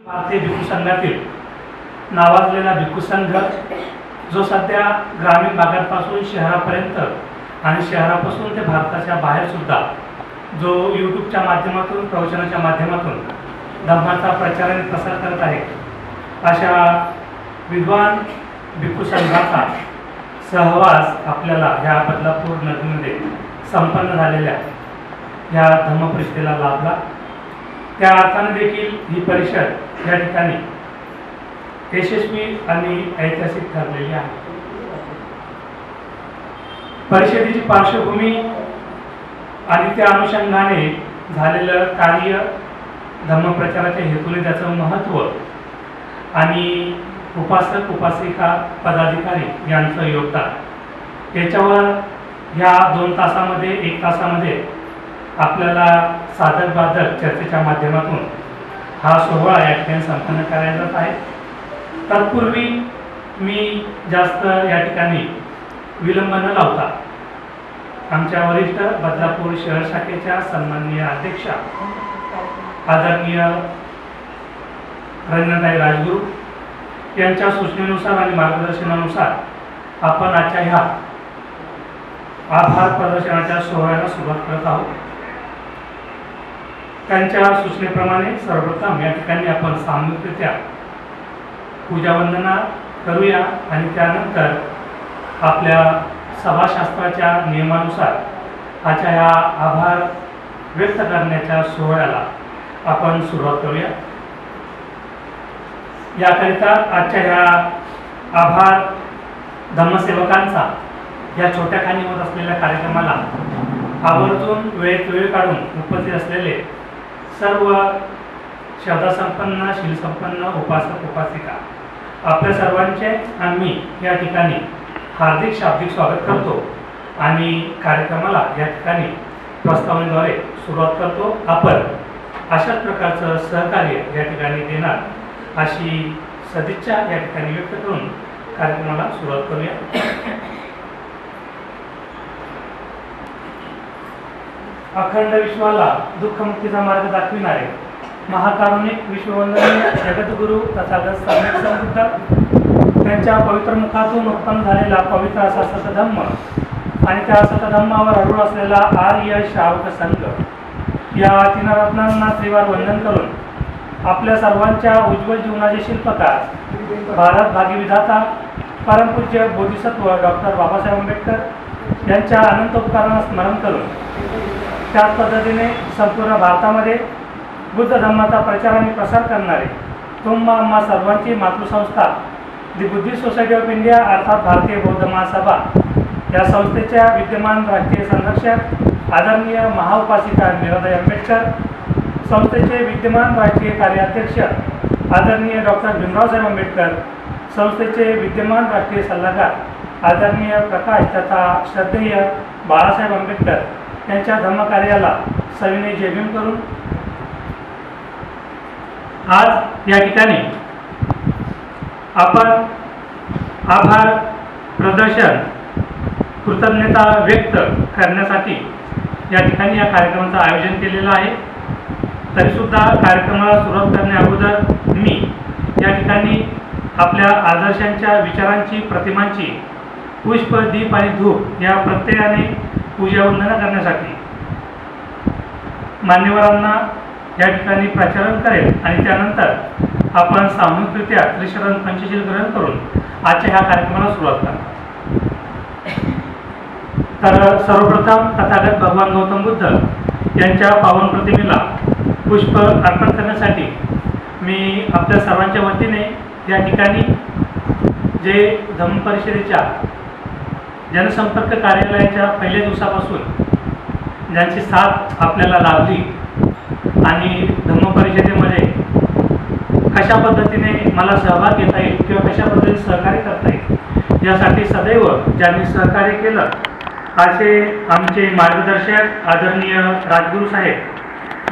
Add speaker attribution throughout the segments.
Speaker 1: भारतीय भिक्खू संघातील नावाजलेला भिक्खू संघ जो सध्या ग्रामीण भागापासून शहरापर्यंत आणि शहरापासून ते भारताच्या बाहेर सुद्धा जो यूट्यूबच्या माध्यमातून प्रवचनाच्या माध्यमातून धर्माचा प्रचार आणि प्रसार करत आहे, अशा विद्वान भिक्खू संघाचा सहवास आपल्याला ह्या बदलापूर नगरीमध्ये संपन्न झालेल्या ह्या धम्मपरिषदेला लाभला। त्या अर्थाने देखील ही परिषद या ठिकाणी यशस्वी आणि ऐतिहासिक ठरलेली आहे। परिषदेची पार्श्वभूमी आणि त्या अनुषंगाने झालेलं कार्य, धम्मप्रचाराच्या हेतूने त्याचं महत्त्व आणि उपासक उपासिका पदाधिकारी यांचं योगदान याच्यावर ह्या 2 तासामध्ये 1 तासामध्ये आपल्याला साधक बाधक चर्चेच्या माध्यमातून हा सोहळा या ठिकाणी संपन्न करायचा आहे। तत्पूर्वी मी जास्त या ठिकाणी विलंब न लावता आमच्या वरिष्ठ बदलापूर शहर शाखेच्या सन्माननीय अध्यक्षा आदरणीय रंजनाताई राजगुरू यांच्या सूचनेनुसार आणि मार्गदर्शनानुसार आपण आजच्या ह्या आभार प्रदर्शनाच्या सोहळ्याला सुरुवात करत आहोत। त्यांच्या सूचनेप्रमाणे सर्वप्रथम या ठिकाणी आपण सामूहिकरित्या पूजावंदना करूया आणि त्यानंतर आपल्या सभाशास्त्राच्या नियमानुसार आजच्या ह्या आभार व्यक्त करण्याच्या सोहळ्याला आपण सुरुवात करूया। याकरिता आजच्या ह्या आभार धम्मसेवकांचा या छोट्या खाणी होत असलेल्या कार्यक्रमाला आवर्जून वेळेत वेळ काढून उपस्थित असलेले सर्व शब्दसंपन्न शीलसंपन्न उपासक उपासिका आपल्या सर्वांचे आम्ही या ठिकाणी हार्दिक शाब्दिक स्वागत करतो आणि कार्यक्रमाला या ठिकाणी प्रस्तावनेद्वारे सुरुवात करतो। आपण अशाच प्रकारचं सहकार्य या ठिकाणी देणार अशी सदिच्छा या ठिकाणी व्यक्त करून कार्यक्रमाला सुरुवात करूया। अखंड विश्वाला दुःखमुक्तीचा मार्ग दाखविणारे महाकारुणिक विश्ववंदनीय जगद्गुरु तथागत सम्यक संबुद्ध त्यांच्या पवित्र मुखातून उत्पन्न झालेला पवित्र असा सतधम्म आणि त्या सतधम्मावर अरूढ असलेला आर्य श्रावक संघ या 3 रत्नांना त्रिवार वंदन करून आपल्या सर्वांच्या उज्ज्वल जीवनाचे शिल्पकार भारत भाग्यविधाता परमपूज्य बोधिसत्व डॉक्टर बाबासाहेब आंबेडकर यांच्या अनंत उपकारांना स्मरण करून त्याच पद्धतीने संपूर्ण भारतामध्ये बुद्ध धर्माचा प्रचार आणि प्रसार करणारे आम्हा सर्वांची मातृसंस्था the Buddhist society of India अर्थात भारतीय बौद्ध महासभा या संस्थेच्या विद्यमान राष्ट्रीय संरक्षक आदरणीय महाउपासिका मीराबाई आंबेडकर, संस्थेचे विद्यमान राष्ट्रीय कार्याध्यक्ष आदरणीय डॉक्टर भीमरावसाहेब आंबेडकर, संस्थेचे विद्यमान राष्ट्रीय सल्लागार आदरणीय प्रकाश तथा श्रद्धेय बाळासाहेब आंबेडकर यांच्या धर्मकार्याला सविनय जय भीम करून आज या ठिकाणी आपण आभार प्रदर्शन कृतज्ञता व्यक्त करण्यासाठी या ठिकाणी या कार्यक्रमाचं आयोजन केलेलं आहे। तरीसुद्धा कार्यक्रमाला सुरुवात करण्याअगोदर मी या ठिकाणी आपल्या आदर्शांच्या विचारांची प्रतिमांची पुष्प दीप आणि धूप या प्रत्ययाने पूजावंदना करण्यासाठी मान्यवरांना या ठिकाणी प्रचारण करेल आणि त्यानंतर आपण सामूहिकरित्या त्रिशरण पंचशील ग्रहण करून आजच्या ह्या कार्यक्रमाला सुरुवात करू। तर सर्वप्रथम तथागत भगवान गौतम बुद्ध यांच्या पावन प्रतिमेला पुष्प अर्पण करण्यासाठी मी आपल्या सर्वांच्या वतीने या ठिकाणी जे धम्मपरिषदेच्या जनसंपर्क कार्यालयाच्या पहिल्या दिवसापासून ज्यांची साथ आपल्याला लाभली आणि धम्मपरिषदेमध्ये कशा पद्धतीने मला सहभाग घेता येईल किंवा कशा पद्धतीने सहकार्य करता येईल यासाठी सदैव ज्यांनी सहकार्य केलं असे आमचे मार्गदर्शक आदरणीय राजगुरू साहेब,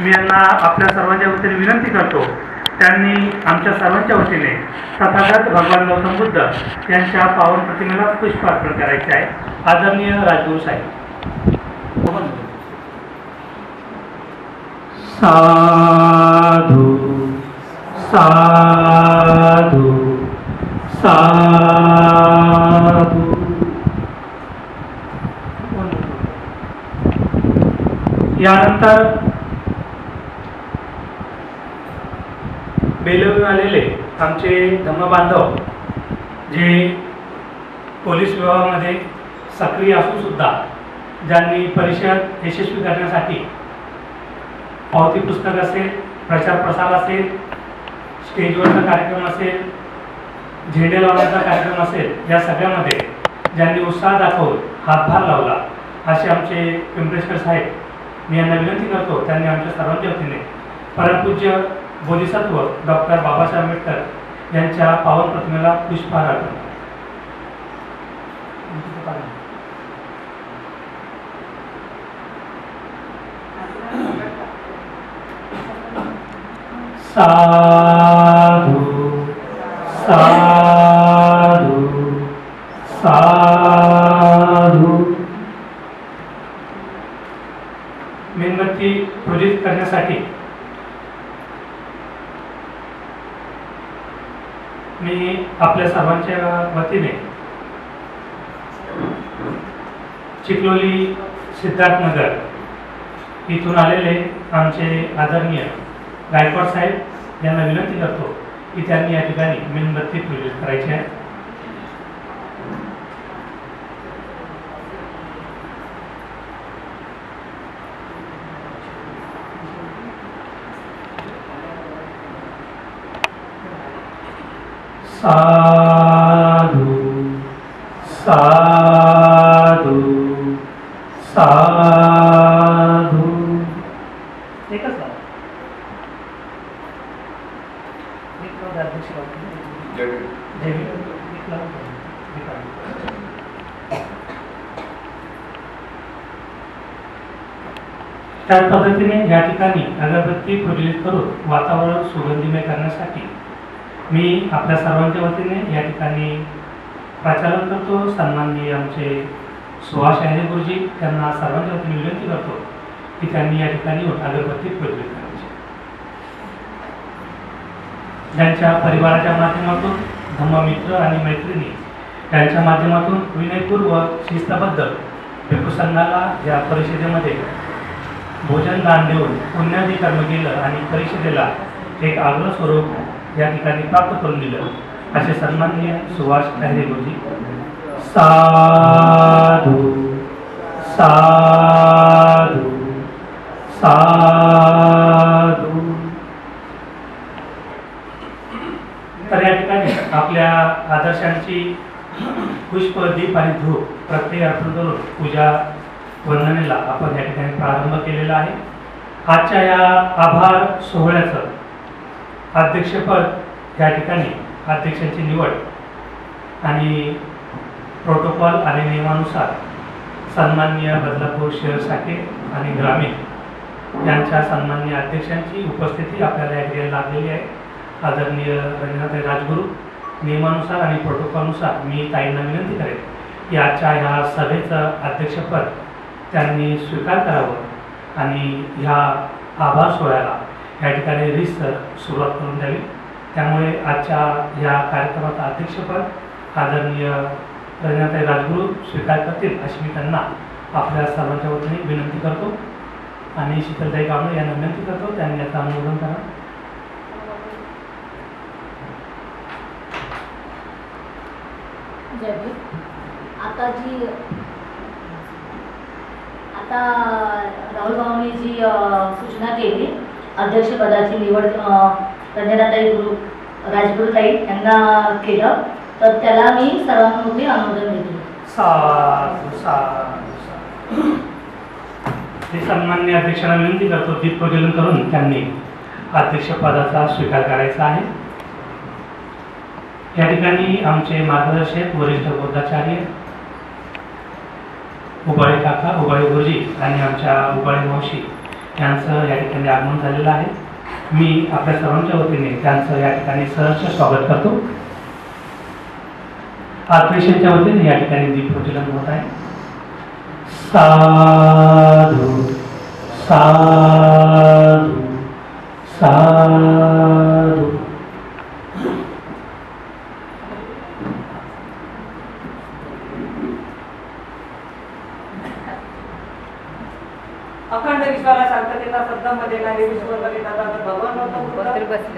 Speaker 1: मी यांना आपल्या सर्वांच्या वतीने विनंती करतो त्यांनी आमच्या सर्वांच्या वतीने तथागत भगवान गौतम बुद्ध यांच्या पावन प्रतिमेला पुष्प अर्पण करायचे आहे। आदरणीय राजगुरू साहेब। साधु साधू साधू. यानंतर बेलवरून आलेले आमचे धम्मबांधव जे पोलीस विभागामध्ये सक्रिय असून सुद्धा ज्यांनी परिषद यशस्वी करण्यासाठी पावती पुस्तक असेल, प्रचार प्रसार असेल, स्टेजवरचा कार्यक्रम असेल, झेंडे लावण्याचा कार्यक्रम असेल, या सगळ्यामध्ये ज्यांनी उत्साह दाखवून हातभार लावला असे आमचे पिंपळेश्वर साहेब, मी यांना विनंती करतो त्यांनी आमच्या सर्वांच्या वतीने परमपूज्य बोधिसत्व डॉक्टर बाबासाहेब आंबेडकर यांच्या पावन प्रतिमेला पुष्पहार अर्पण. साधू साधू साधू. मेणबत्ती प्रज्वलित करण्यासाठी मी आपल्या सर्वांच्या वतीने चिखलोली सिद्धार्थनगर इथून आलेले आमचे आदरणीय गायकवाड साहेब यांना विनंती करतो की त्यांनी या ठिकाणी मेणबत्ती प्रज्वलित करायची आहे. साधू साधू साधू. एकच ना त्याच पद्धतीने या ठिकाणी अगरबत्ती प्रज्वलित करून वातावरण सुगंधीमय करण्यासाठी मी आपल्या सर्वांच्या वतीने या ठिकाणी प्रचारण करतो. सन्माननीय आमचे सुहास शाहिरे गुरुजी त्यांना सर्वांच्या वतीने विनंती करतो की त्यांनी या ठिकाणी अगरबत्ती प्रज्वलित करायची. ज्यांच्या परिवाराच्या माध्यमातून धम्ममित्र आणि मैत्रिणी यांच्या माध्यमातून विनयपूर्वक शिस्तबद्ध भिक्खू संघाला या परिषदेमध्ये भोजन दान देऊन पुण्यादी कर्म केलं आणि परिषदेला एक आग्रह स्वरूप या ठिकाणी प्राप्त करून दिलं असे सन्माननीय सुहास शाहिरे गुरुजी. साधू साधू साधू. तर या ठिकाणी आपल्या आदर्शांची पुष्प, दीप आणि धूप प्रत्येक अर्पण करून पूजा वंदनेला आपण या ठिकाणी प्रारंभ केलेला आहे. आजच्या या आभार सोहळ्याचं अध्यक्षपद या ठिकाणी अध्यक्षांची निवड आणि प्रोटोकॉल आणि नियमानुसार सन्माननीय बदलापूर शहर शाखे आणि ग्रामीण यांच्या सन्माननीय अध्यक्षांची उपस्थिती आपल्याला या ठिकाणी लाभलेली आहे. आदरणीय रंजनाताई राजगुरू, नियमानुसार आणि प्रोटोकॉलनुसार मी ताईंना विनंती करेन की आजच्या ह्या सभेचं अध्यक्षपद त्यांनी स्वीकार करावं आणि ह्या आभार सोहळ्याला या ठिकाणी रीतसर सुरुवात करून द्यावी. त्यामुळे आजच्या ह्या कार्यक्रमाचं अध्यक्षपद आदरणीय रंजनाताई राजगुरू स्वीकार करतील अशी मी त्यांना आपल्या सर्वांच्या वतीने विनंती करतो आणि शीतलताई कांबळे यांना विनंती करतो त्यांनी याचं अनुमोदन करा.
Speaker 2: आता राहुल भाऊनी जी सूचना केली अध्यक्षपदाची निवड रंजनाताई राजगुरुताई यांना केलं तर त्याला मी सर्वांमध्ये अनुमोदन देते.
Speaker 1: सन्माननीय अध्यक्षांना विनंती करतो दीप प्रज्वलन करून त्यांनी अध्यक्षपदाचा स्वीकार करायचा आहे. या ठिकाणी आमचे मार्गदर्शक वरिष्ठ बौद्धाचार्य उबाळे काका, उबाळे गुरुजी आणि आमच्या उबाळे मावशी यांचं या ठिकाणी आगमन झालेलं आहे. मी आपल्या सर्वांच्या वतीने त्यांचं या ठिकाणी सहर्ष स्वागत करतो. आत्मेशांच्या वतीने या ठिकाणी दीप प्रज्वलन होत आहे. साधू साधू साधू.
Speaker 3: मध्ये नारी विश्ववंदनी दादा भगवान होता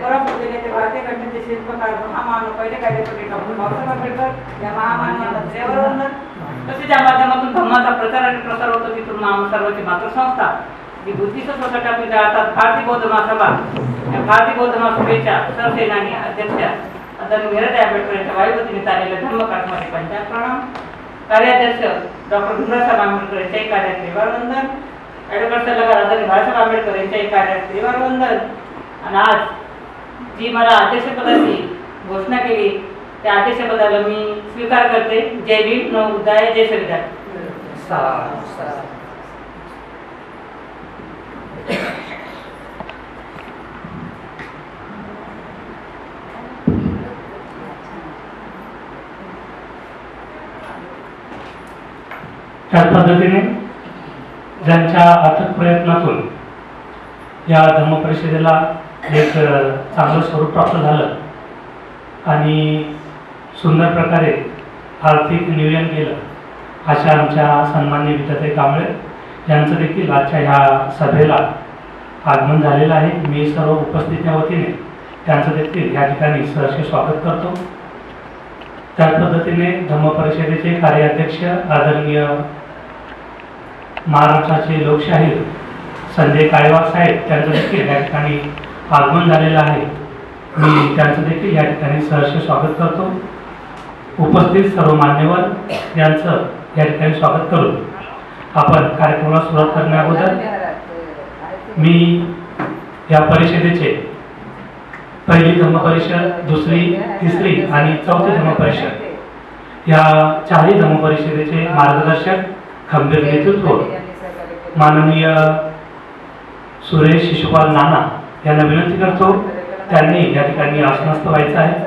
Speaker 3: परमपूजनीय ते भारतीय घटनेचे शिल्पकार महामानव पहिले कायदेपट्टी डॉक्टर बाबासाहेब आंबेडकर या महामानवाला देववंदन. तसेच या माध्यमातून धम्माचा प्रचार आणि प्रसार होतो. तिथून सर्वांची मातृसंस्था जी बुद्धिस्ट सोसायटी आपली जातात भारतीय बौद्ध महासभा या भारतीय बौद्ध महासभेच्या सरसेनानी अध्यक्षा आदरणीय मीराताई आंबेडकर यांच्या वायुवतीने चाललेल्या धम्मकाठमध्ये पंचायत प्रणाम. कार्याध्यक्ष डॉक्टर भीमरावसाहेब आंबेडकर यांच्याही कार्यात देवारवंदन. ॲडव्होकेट सल्लागार आदरणीय बाळासाहेब आंबेडकर यांच्याही कार्यात देवारवंदन. आणि आज जी मला अध्यक्षपदाची घोषणा केली त्या अध्यक्षपदाला मी स्वीकार करते. जय भीम, न उद्धाय, जय संविधान.
Speaker 1: त्याच पद्धतीने ज्यांच्या अथक प्रयत्नातून या धम्मपरिषदेला एक चांगलं स्वरूप प्राप्त झालं आणि सुंदर प्रकारे आर्थिक नियोजन केलं अशा आमच्या सन्माननीय विद्याताई कांबळे यांचं देखील आजच्या ह्या सभेला आगमन झालेलं आहे. मी सर्व उपस्थित वतीने त्यांचं देखील या ठिकाणी सहर्ष स्वागत करतो. त्याच पद्धतीने धम्मपरिषदेचे कार्याध्यक्ष आदरणीय महाराष्ट्राचे लोकशाहीर संजय काळेवाग साहेब त्यांचं देखील या ठिकाणी आगमन झालेलं आहे. मी त्यांचं देखील या ठिकाणी सहर्ष स्वागत करतो. उपस्थित सर्व मान्यवर यांचं या ठिकाणी स्वागत करून आपण कार्यक्रमाला सुरुवात करण्याअगोदर मी या परिषदेचे पहिली धम्मपरिषद, दुसरी, तिसरी आणि चौथी धम्मपरिषद या चारही धम्मपरिषदेचे मार्गदर्शक खंबीर नेतृत्व माननीय सुरेश शिशुपाल नाना यांना विनंती करतो त्यांनी या ठिकाणी आसनस्थ व्हायचं आहे.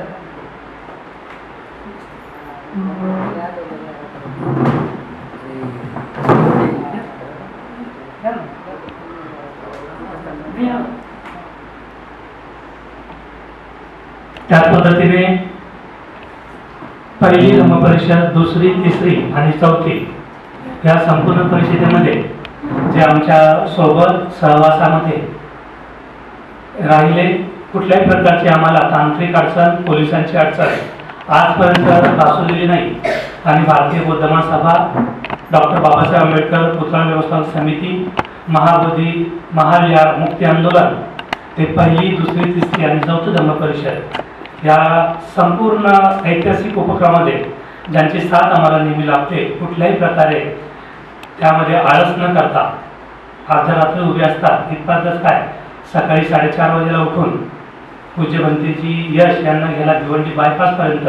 Speaker 1: त्याच पद्धतीने पहिली धम्मपरिषद, दुसरी, तिसरी आणि चौथी या संपूर्ण परिषदेमध्ये जे आमच्या सोबत सहवासामध्ये राहिले कुठल्याही प्रकारची आम्हाला तांत्रिक अडचण, पोलिसांची अडचण आजपर्यंत भासवलेली नाही आणि भारतीय बौद्ध महासभा, डॉक्टर बाबासाहेब आंबेडकर पुतळा व्यवस्थापन समिती, महाबोधी, महाविहार मुक्ती आंदोलन ते पहिली, दुसरी, तिसरी आणि चौथी धम्मपरिषद या संपूर्ण ऐतिहासिक उपक्रमामध्ये ज्यांची साथ आम्हाला नेहमी लाभते, कुठल्याही प्रकारे त्यामध्ये आळस न करता अर्धरात्री उभे असतात. इतपातच काय सकाळी 4:30 वाजेला उठून पूज्यभंतेजी यश यांना गेला भिवंडी बायपासपर्यंत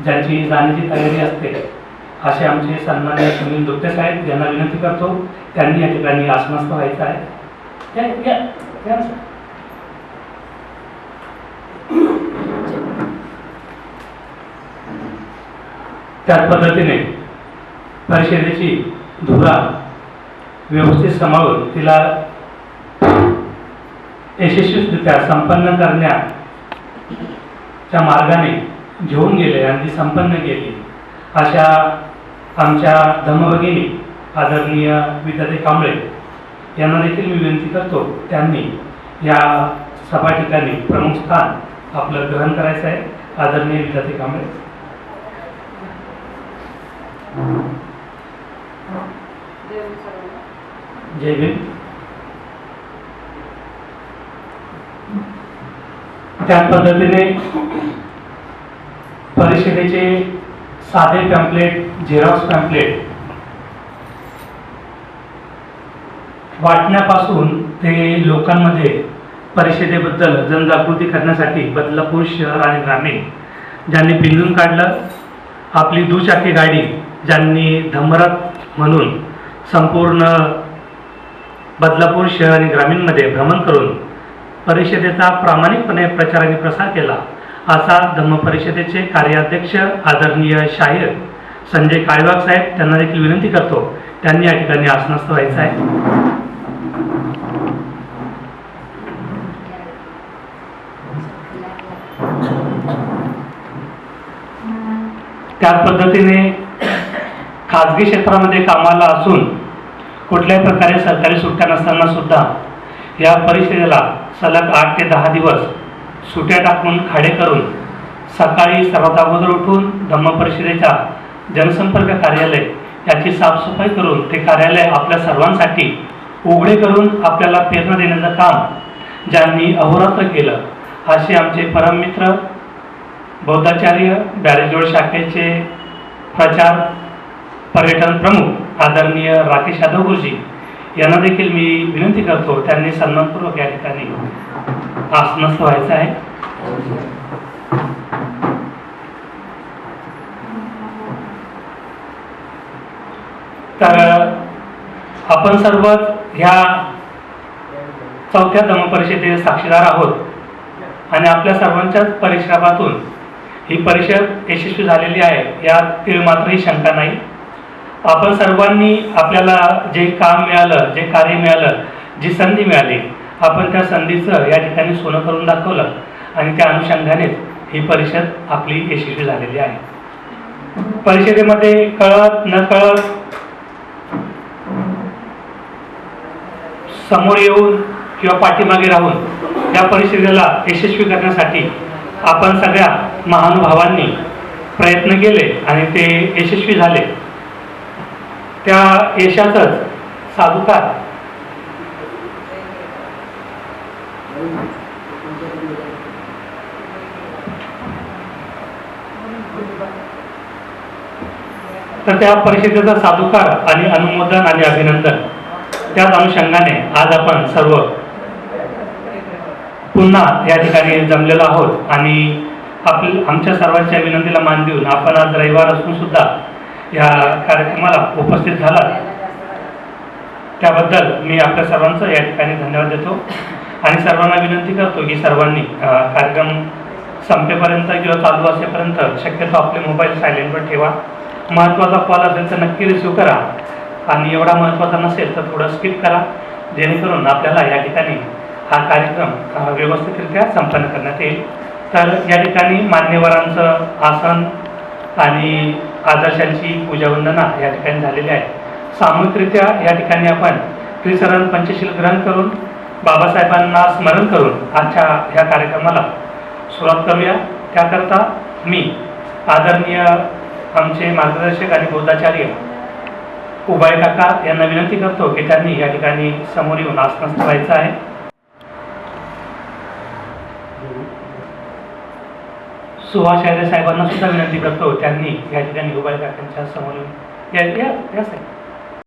Speaker 1: ज्यांची जाण्याची तयारी असते असे आमचे सन्माननीय सुनील दुत्ते साहेब यांना विनंती करतो त्यांनी या ठिकाणी आसनस्थ व्हायचं आहे. त्याच पद्धतीने परिषदेची धुरा व्यवस्थित सांभाळून तिला यशस्वीरित्या संपन्न करण्याच्या मार्गाने घेऊन गेले आणि ती संपन्न केली अशा आमच्या धम्मभगिनी आदरणीय विद्याताई कांबळे यांना देखील मी विनंती करतो त्यांनी या सभा ठिकाणी प्रमुख स्थान आपलं ग्रहण करायचं आहे. आदरणीय विद्याताई कांबळे. जय भीम. त्याच पद्धतीने परिषदेचे साधे पॅम्पलेट, झेरॉक्स पॅम्पलेट वाटण्यापासून ते लोकांमध्ये परिषदेबद्दल जनजागृती करण्यासाठी बदलापूर शहर आणि ग्रामीण ज्यांनी पिंजून काढलं, आपली दुचाकी गाडी ज्यांनी धम्मरथ म्हणून संपूर्ण बदलापूर शहर आणि ग्रामीणमध्ये भ्रमण करून परिषदेचा प्रामाणिकपणे प्रचार आणि प्रसार केला असा धम्मपरिषदेचे कार्याध्यक्ष आदरणीय शाहीर संजय काळेवाग साहेब त्यांना देखील विनंती करतो त्यांनी या ठिकाणी आसनस्थ व्हायचं आहे. त्याच पद्धतीने खाजगी क्षेत्रामध्ये कामाला असून कुठल्याही प्रकारे सरकारी सुट्ट्या नसताना सुद्धा या परिषदेला सलग 8 ते 10 दिवस सुट्या टाकून खाडे करून सकाळी सर्वात अगोदर उठून धम्म परिषदेच्या जनसंपर्क कार्यालय याची साफसफाई करून ते कार्यालय आपल्या सर्वांसाठी उघडे करून आपल्याला प्रेरणा देण्याचं काम ज्यांनी अहोरात्र केलं असे आमचे परममित्र बौद्धाचार्य बॅरेजोड शाखेचे प्रचार पर्यटन प्रमुख आदरणीय राकेश यादव गुरुजी यांना देखील मी विनंती करतो त्यांनी सन्मानपूर्वक या ठिकाणी आसनस्थ व्हायचं आहे. तर आपण सर्व ह्या 4थ्या धम्मपरिषदेचे साक्षीदार आहोत आणि आपल्या सर्वांच्याच परिश्रमातून ही परिषद यशस्वी झालेली आहे यात तीळमात्रही शंका नाही. आपण सर्वांनी आपल्याला जे काम मिळालं, जे कार्य मिळालं, जी संधी मिळाली, आपण त्या संधीचं या ठिकाणी सोनं करून दाखवलं आणि त्या अनुषंगानेच ही परिषद आपली यशस्वी झालेली आहे. परिषदेमध्ये कळत नकळत समोर येऊन किंवा पाठीमागे राहून या परिषदेला यशस्वी करण्यासाठी आपण सगळ्या महानुभावांनी प्रयत्न केले आणि ते यशस्वी झाले. त्या यशाचंच साधुकार तर त्या परिषदेचा साधुकार आणि अनुमोदन आणि अभिनंदन त्याच अनुषंगाने आज आपण सर्व पुन्हा या ठिकाणी जमलेलो आहोत आणि आमच्या सर्वांच्या विनंतीला मान देऊन आपण आज रविवार असून सुद्धा या कार्यक्रमाला उपस्थित झाला त्याबद्दल मी आपल्या सर्वांचं या ठिकाणी धन्यवाद देतो आणि सर्वांना विनंती करतो की सर्वांनी कार्यक्रम संपेपर्यंत किंवा चालू असेपर्यंत शक्यतो आपले मोबाईल सायलेंटवर ठेवा. महत्त्वाचा कॉल असेल तर नक्की रिसीव करा आणि एवढा महत्त्वाचा नसेल तर थोडं स्किप करा जेणेकरून आपल्याला या ठिकाणी हा कार्यक्रम व्यवस्थितरित्या संपन्न करण्यात येईल. तर या ठिकाणी मान्यवरांचं आसन आणि आदर्शांची पूजावंदना या ठिकाणी झालेली आहे. सामूहिकरित्या या ठिकाणी आपण त्रिसरण पंचशील ग्रहण करून बाबासाहेबांना स्मरण करून आजच्या ह्या कार्यक्रमाला सुरुवात करूया. त्याकरता मी आदरणीय आमचे मार्गदर्शक आणि बौद्धाचार्य उबाई काका यांना विनंती करतो की त्यांनी या ठिकाणी समोर येऊन आसनस्थ व्हायचं आहे. सुभाष यादव साहेबांना सुद्धा विनंती करतो त्यांनी या ठिकाणी उबाई काकांच्या समोर येऊन या